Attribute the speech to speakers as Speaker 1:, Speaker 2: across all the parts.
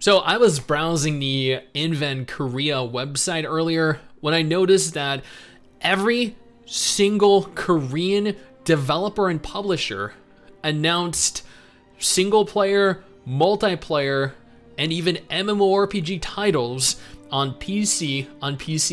Speaker 1: So I was browsing the Inven Korea website earlier when I noticed that every single Korean developer and publisher announced single player, multiplayer, and even MMORPG titles on PC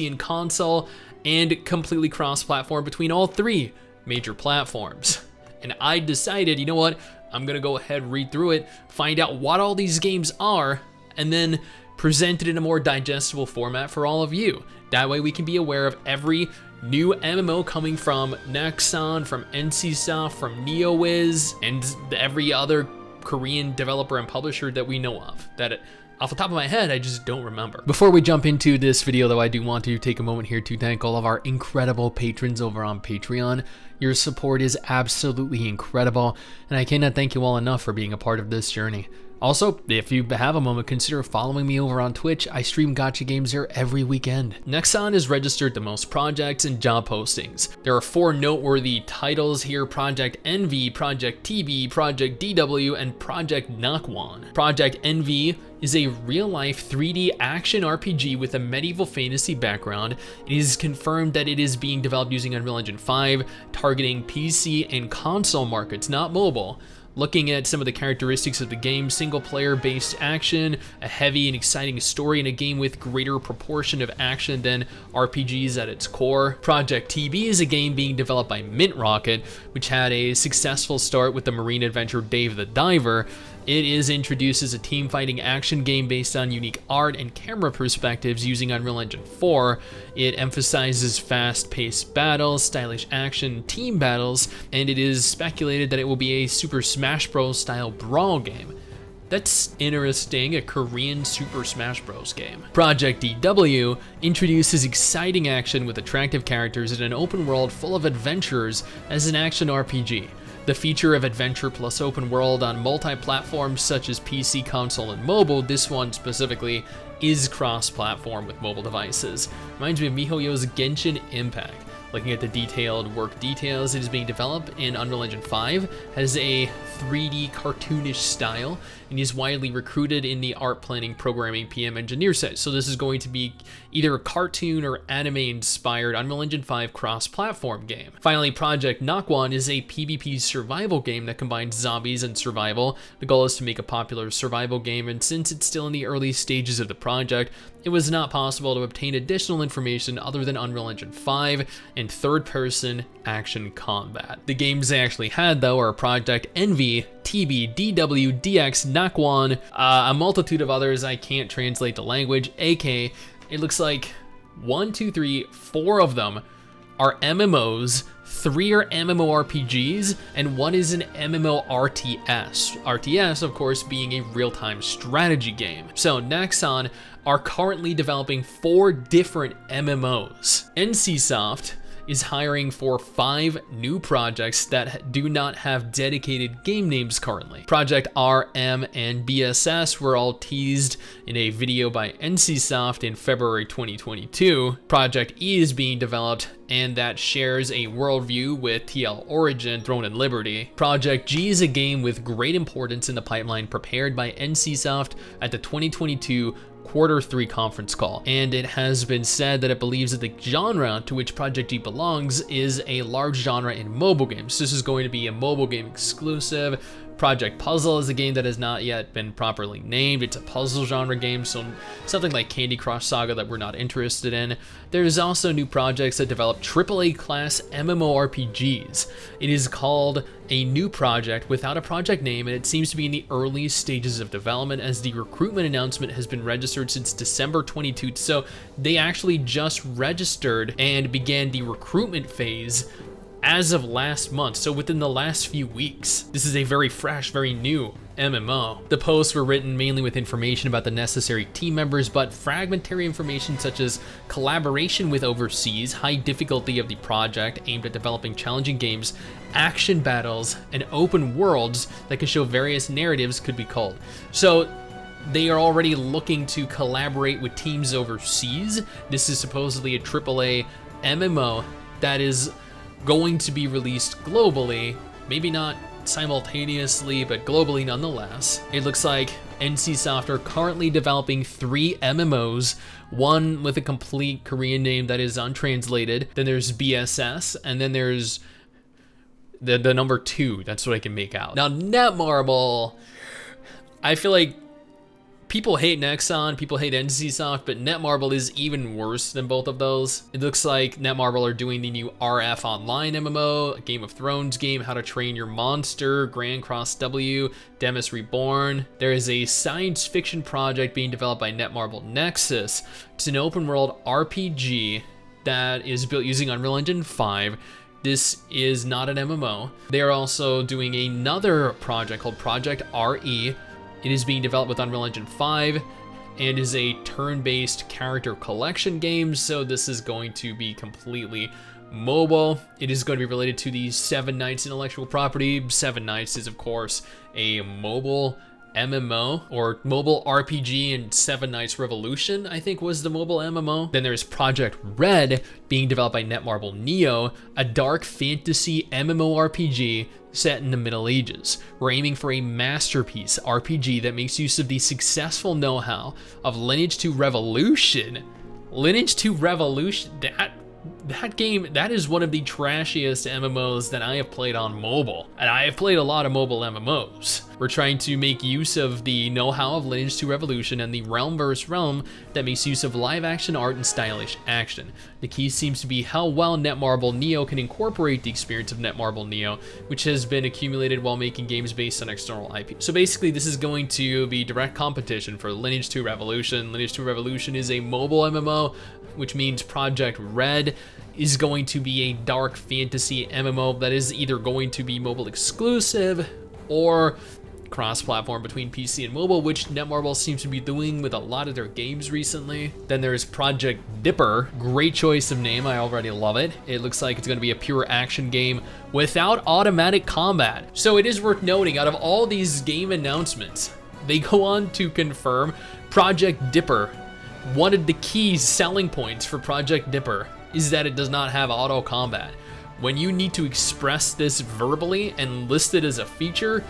Speaker 1: and console, and completely cross-platform between all three major platforms. And I decided, you know what, I'm gonna go ahead, read through it, find out what all these games are, and then present it in a more digestible format for all of you. That way we can be aware of every new MMO coming from Nexon, from NCSoft, from NeoWiz, and every other Korean developer and publisher that we know of. That off the top of my head, I just don't remember. Before we jump into this video though, I do want to take a moment here to thank all of our incredible patrons over on Patreon. Your support is absolutely incredible, and I cannot thank you all enough for being a part of this journey. Also, if you have a moment, consider following me over on Twitch. I stream gacha games there every weekend. Nexon has registered the most projects and job postings. There are 4 noteworthy titles here: Project Envy, Project TB, Project DW, and Project Nakwan. Project Envy is a real-life 3D action RPG with a medieval fantasy background. It is confirmed that it is being developed using Unreal Engine 5, targeting PC and console markets, not mobile. Looking at some of the characteristics of the game: single-player based action, a heavy and exciting story, and a game with greater proportion of action than RPGs at its core. Project TB is a game being developed by Mint Rocket, which had a successful start with the marine adventure Dave the Diver. It is introduced as a team-fighting action game based on unique art and camera perspectives using Unreal Engine 4. It emphasizes fast-paced battles, stylish action, team battles, and it is speculated that it will be a Super Smash Bros. Style brawl game. That's interesting, a Korean Super Smash Bros. Game. Project DW introduces exciting action with attractive characters in an open world full of adventures as an action RPG. The feature of adventure plus open world on multi-platforms such as PC, console, and mobile, this one specifically, is cross-platform with mobile devices. Reminds me of MiHoYo's Genshin Impact. Looking at the detailed work details, it is being developed in Unreal Engine 5, has a 3D cartoonish style, and is widely recruited in the art planning programming PM engineer set. So this is going to be either a cartoon or anime inspired Unreal Engine 5 cross-platform game. Finally, Project Nakwan is a PvP survival game that combines zombies and survival. The goal is to make a popular survival game, and since it's still in the early stages of the project, it was not possible to obtain additional information other than Unreal Engine 5 and third-person action combat. The games they actually had though are Project Envy, TB, DW, DX, Nakwan, a multitude of others I can't translate the language, aka it looks like 1, 2, 3, 4 of them are MMOs, 3 are MMORPGs, and 1 is an MMORTS. RTS, of course, being a real-time strategy game. So Nexon are currently developing 4 different MMOs. NCSoft is hiring for 5 new projects that do not have dedicated game names currently. Project R, M, and BSS were all teased in a video by NCSoft in February 2022. Project E is being developed, and that shares a worldview with TL Origin, Throne and Liberty. Project G is a game with great importance in the pipeline prepared by NCSoft at the 2022 Q3 conference call, and it has been said that it believes that the genre to which Project G belongs is a large genre in mobile games. This is going to be a mobile game exclusive. Project Puzzle is a game that has not yet been properly named. It's a puzzle genre game, so something like Candy Crush Saga that we're not interested in. There's also new projects that develop AAA class MMORPGs. It is called a new project without a project name, and it seems to be in the early stages of development as the recruitment announcement has been registered since December 22. So they actually just registered and began the recruitment phase as of last month, so within the last few weeks. This is a very fresh, very new MMO. The posts were written mainly with information about the necessary team members, but fragmentary information such as collaboration with overseas, high difficulty of the project aimed at developing challenging games, action battles, and open worlds that could show various narratives could be culled. So they are already looking to collaborate with teams overseas. This is supposedly a AAA MMO that is going to be released globally, maybe not simultaneously, but globally nonetheless. It looks like NCSoft are currently developing 3 MMOs, one with a complete Korean name that is untranslated, then there's BSS, and then there's the number 2. That's what I can make out. Now, Netmarble, I feel like people hate Nexon, people hate NCSoft, but Netmarble is even worse than both of those. It looks like Netmarble are doing the new RF Online MMO, a Game of Thrones game, How to Train Your Monster, Grand Cross W, Demis Reborn. There is a science fiction project being developed by Netmarble Nexus. It's an open world RPG that is built using Unreal Engine 5. This is not an MMO. They are also doing another project called Project RE. It is being developed with Unreal Engine 5 and is a turn-based character collection game, so this is going to be completely mobile. It is going to be related to the Seven Knights intellectual property. Seven Knights is, of course, a mobile MMO or mobile RPG, and Seven Knights Revolution, I think, was the mobile MMO. Then there's Project Red being developed by Netmarble Neo, a dark fantasy MMORPG set in the Middle Ages. We're aiming for a masterpiece RPG that makes use of the successful know-how of Lineage 2 Revolution. Lineage 2 Revolution, that game, that is one of the trashiest MMOs that I have played on mobile. And I have played a lot of mobile MMOs. We're trying to make use of the know-how of Lineage 2 Revolution and the realm versus realm that makes use of live action art and stylish action. The key seems to be how well Netmarble Neo can incorporate the experience of Netmarble Neo, which has been accumulated while making games based on external IP. So basically, this is going to be direct competition for Lineage 2 Revolution. Lineage 2 Revolution is a mobile MMO, which means Project Red is going to be a dark fantasy MMO that is either going to be mobile exclusive or cross-platform between PC and mobile, which Netmarble seems to be doing with a lot of their games recently. Then there's Project Dipper. Great choice of name, I already love it. It looks like it's going to be a pure action game without automatic combat. So it is worth noting, out of all these game announcements, they go on to confirm Project Dipper. One of the key selling points for Project Dipper is that it does not have auto combat. When you need to express this verbally and list it as a feature,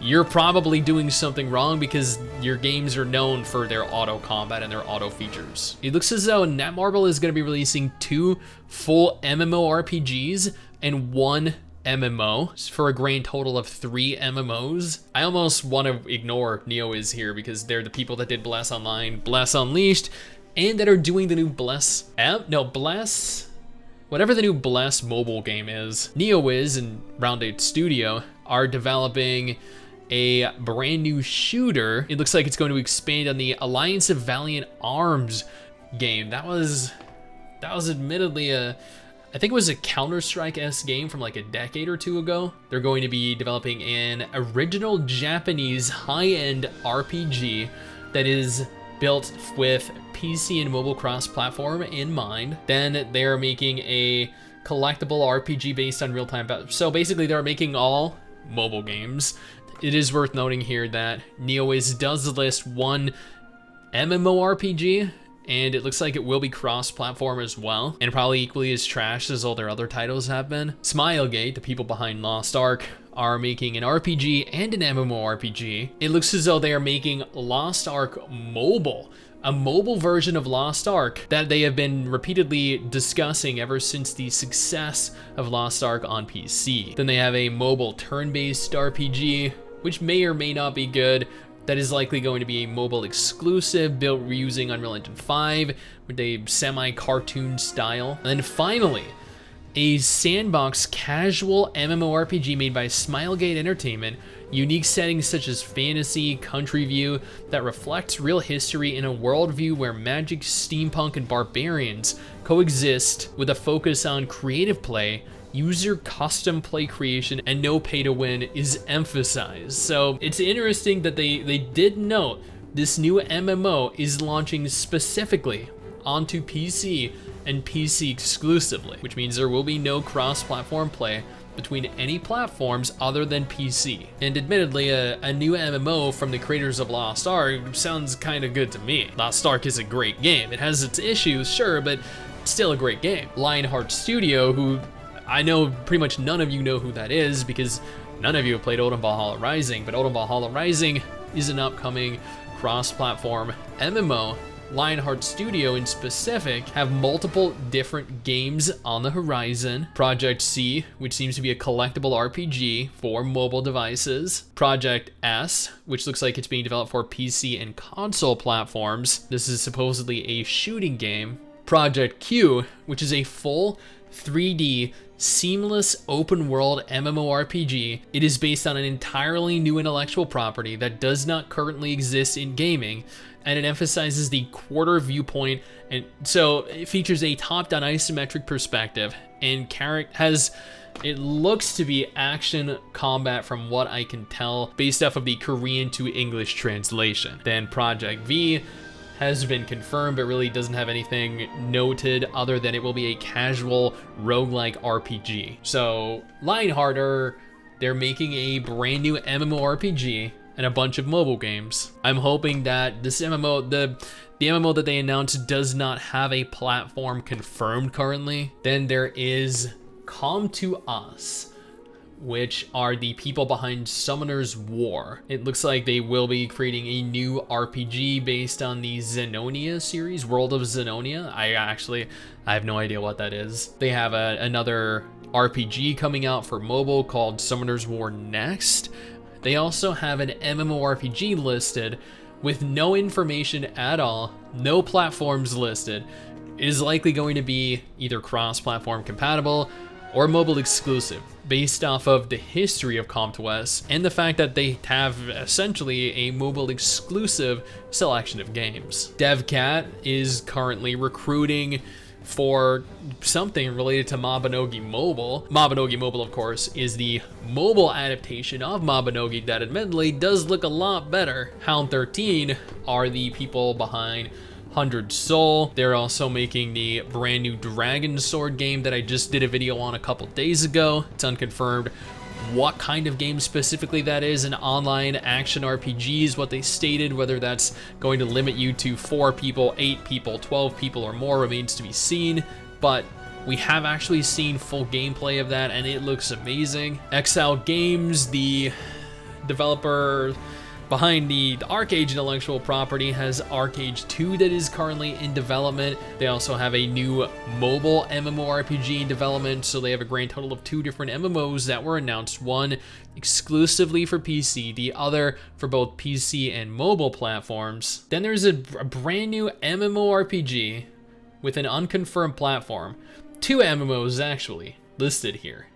Speaker 1: you're probably doing something wrong, because your games are known for their auto combat and their auto features. It looks as though Netmarble is going to be releasing 2 full MMORPGs and 1 MMO for a grand total of 3 MMOs. I almost want to ignore Neo is here, because they're the people that did Bless Online, Bless Unleashed, and that are doing the new whatever the new Bless mobile game is. NeoWiz and Round 8 Studio are developing a brand new shooter. It looks like it's going to expand on the Alliance of Valiant Arms game. That was admittedly I think it was a Counter-Strike-esque game from like a decade or 2 ago. They're going to be developing an original Japanese high-end RPG that is built with PC and mobile cross-platform in mind. Then they're making a collectible RPG based on real-time battle. So basically, they're making all mobile games. It is worth noting here that NeoWiz does list 1 MMORPG, and it looks like it will be cross-platform as well, and probably equally as trash as all their other titles have been. Smilegate, the people behind Lost Ark, are making an RPG and an MMORPG. It looks as though they are making Lost Ark mobile, a mobile version of Lost Ark that they have been repeatedly discussing ever since the success of Lost Ark on PC. Then they have a mobile turn-based RPG, which may or may not be good. That is likely going to be a mobile exclusive built using Unreal Engine 5 with a semi-cartoon style. And then finally, a sandbox casual MMORPG made by Smilegate Entertainment, unique settings such as fantasy, country view that reflects real history in a worldview where magic, steampunk, and barbarians coexist with a focus on creative play, user custom play creation, and no pay to win is emphasized. So it's interesting that they did note this new MMO is launching specifically onto PC and PC exclusively, which means there will be no cross-platform play between any platforms other than PC. And admittedly, a new MMO from the creators of Lost Ark sounds kind of good to me. Lost Ark is a great game. It has its issues, sure, but it's still a great game. Lionheart Studio, who I know pretty much none of you know who that is, because none of you have played Odin Valhalla Rising, but Odin Valhalla Rising is an upcoming cross-platform MMO. Lionheart Studio in specific have multiple different games on the horizon. Project C, which seems to be a collectible RPG for mobile devices. Project S, which looks like it's being developed for PC and console platforms. This is supposedly a shooting game. Project Q, which is a full 3D seamless open world MMORPG. It is based on an entirely new intellectual property that does not currently exist in gaming, and it emphasizes the quarter viewpoint, and so it features a top-down isometric perspective, and it looks to be action combat from what I can tell based off of the Korean to English translation. Then Project V has been confirmed, but really doesn't have anything noted other than it will be a casual roguelike RPG. So Lionheart, they're making a brand new MMORPG and a bunch of mobile games. I'm hoping that this MMO, the MMO that they announced does not have a platform confirmed currently. Then there is Come to Us, which are the people behind Summoner's War. It looks like they will be creating a new RPG based on the Zenonia series, World of Zenonia. I have no idea what that is. They have another RPG coming out for mobile called Summoner's War Next. They also have an MMORPG listed with no information at all, no platforms listed. It is likely going to be either cross-platform compatible or mobile exclusive, based off of the history of ComTOS and the fact that they have essentially a mobile exclusive selection of games. DevCat is currently recruiting for something related to Mabinogi Mobile. Mabinogi Mobile, of course, is the mobile adaptation of Mabinogi that admittedly does look a lot better. Hound 13 are the people behind 100 Soul. They're also making the brand new Dragon Sword game that I just did a video on a couple days ago. It's unconfirmed what kind of game specifically that is. An online action RPG is what they stated. Whether that's going to limit you to 4 people, 8 people, 12 people or more remains to be seen, but we have actually seen full gameplay of that and it looks amazing. Exile Games, the developer behind the ArcAge intellectual property, has ArcAge 2 that is currently in development. They also have a new mobile MMORPG in development, so they have a grand total of 2 different MMOs that were announced, one exclusively for PC, the other for both PC and mobile platforms. Then there's a brand new MMORPG with an unconfirmed platform. 2 MMOs actually listed here.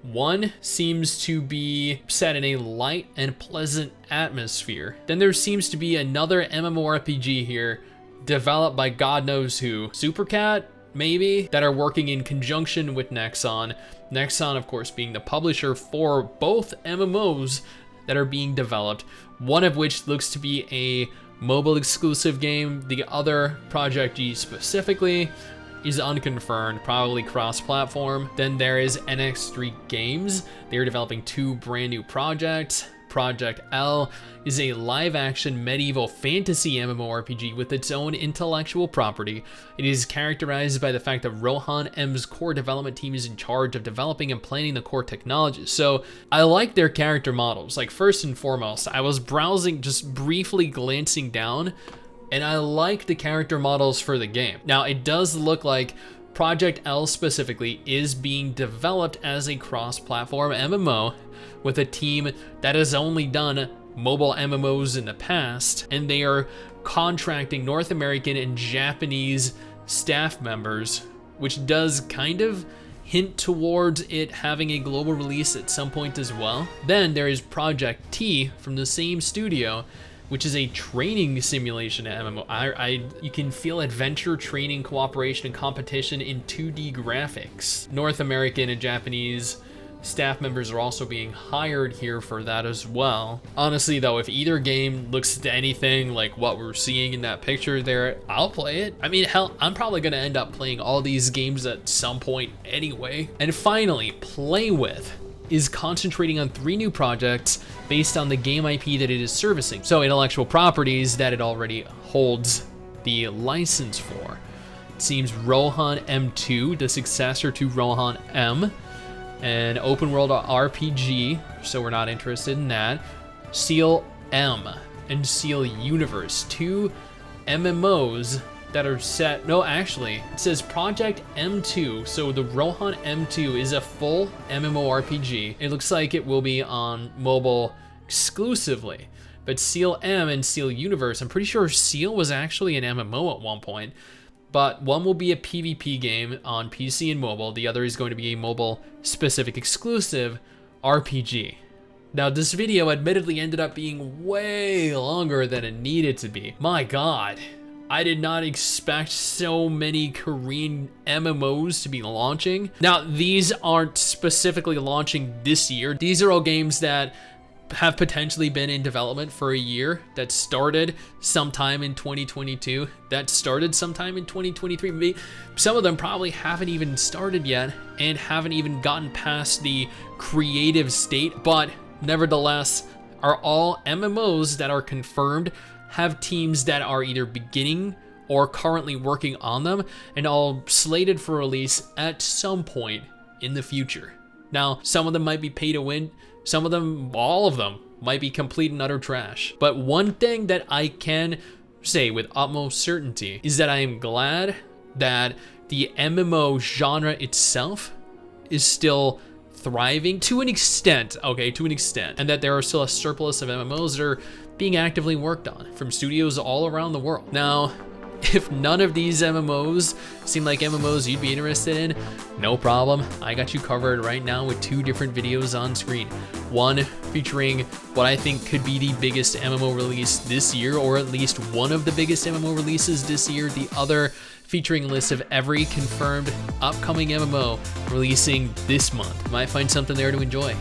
Speaker 1: One seems to be set in a light and pleasant atmosphere. Then there seems to be another MMORPG here developed by God knows who. Supercat, maybe, that are working in conjunction with Nexon. Nexon, of course, being the publisher for both MMOs that are being developed, one of which looks to be a mobile exclusive game. The other, Project G specifically, is unconfirmed, probably cross-platform. Then there is NX3 Games. They are developing 2 brand new projects. Project L is a live-action medieval fantasy MMORPG with its own intellectual property. It is characterized by the fact that Rohan M's core development team is in charge of developing and planning the core technology. So I like their character models. Like, first and foremost, I was browsing, just briefly glancing down, and I like the character models for the game. Now, it does look like Project L specifically is being developed as a cross-platform MMO with a team that has only done mobile MMOs in the past, and they are contracting North American and Japanese staff members, which does kind of hint towards it having a global release at some point as well. Then there is Project T from the same studio, which is a training simulation MMO. You can feel adventure, training, cooperation, and competition in 2D graphics. North American and Japanese staff members are also being hired here for that as well. Honestly though, if either game looks to anything like what we're seeing in that picture there, I'll play it. I mean, hell, I'm probably gonna end up playing all these games at some point anyway. And finally, Playwith is concentrating on 3 new projects based on the game IP that it is servicing. So intellectual properties that it already holds the license for. It seems Rohan M2, the successor to Rohan M, an open world RPG, so we're not interested in that. Seal M and Seal Universe, 2 MMOs that are set. No, actually, it says Project M2. So the Rohan M2 is a full MMORPG. It looks like it will be on mobile exclusively. But Seal M and Seal Universe, I'm pretty sure Seal was actually an MMO at one point. But one will be a PvP game on PC and mobile. The other is going to be a mobile-specific exclusive RPG. Now, this video admittedly ended up being way longer than it needed to be. My God. I did not expect so many Korean MMOs to be launching. Now, these aren't specifically launching this year. These are all games that have potentially been in development for a year, that started sometime in 2022, that started sometime in 2023. Maybe some of them probably haven't even started yet and haven't even gotten past the creative state, but nevertheless are all MMOs that are confirmed, have teams that are either beginning or currently working on them, and all slated for release at some point in the future. Now, some of them might be pay to win, some of them, all of them, might be complete and utter trash. But one thing that I can say with utmost certainty is that I am glad that the MMO genre itself is still thriving to an extent, okay, to an extent, and that there are still a surplus of MMOs that are being actively worked on from studios all around the world. Now, if none of these MMOs seem like MMOs you'd be interested in, no problem. I got you covered right now with 2 different videos on screen. One featuring what I think could be the biggest MMO release this year, or at least one of the biggest MMO releases this year. The other featuring a list of every confirmed upcoming MMO releasing this month. You might find something there to enjoy.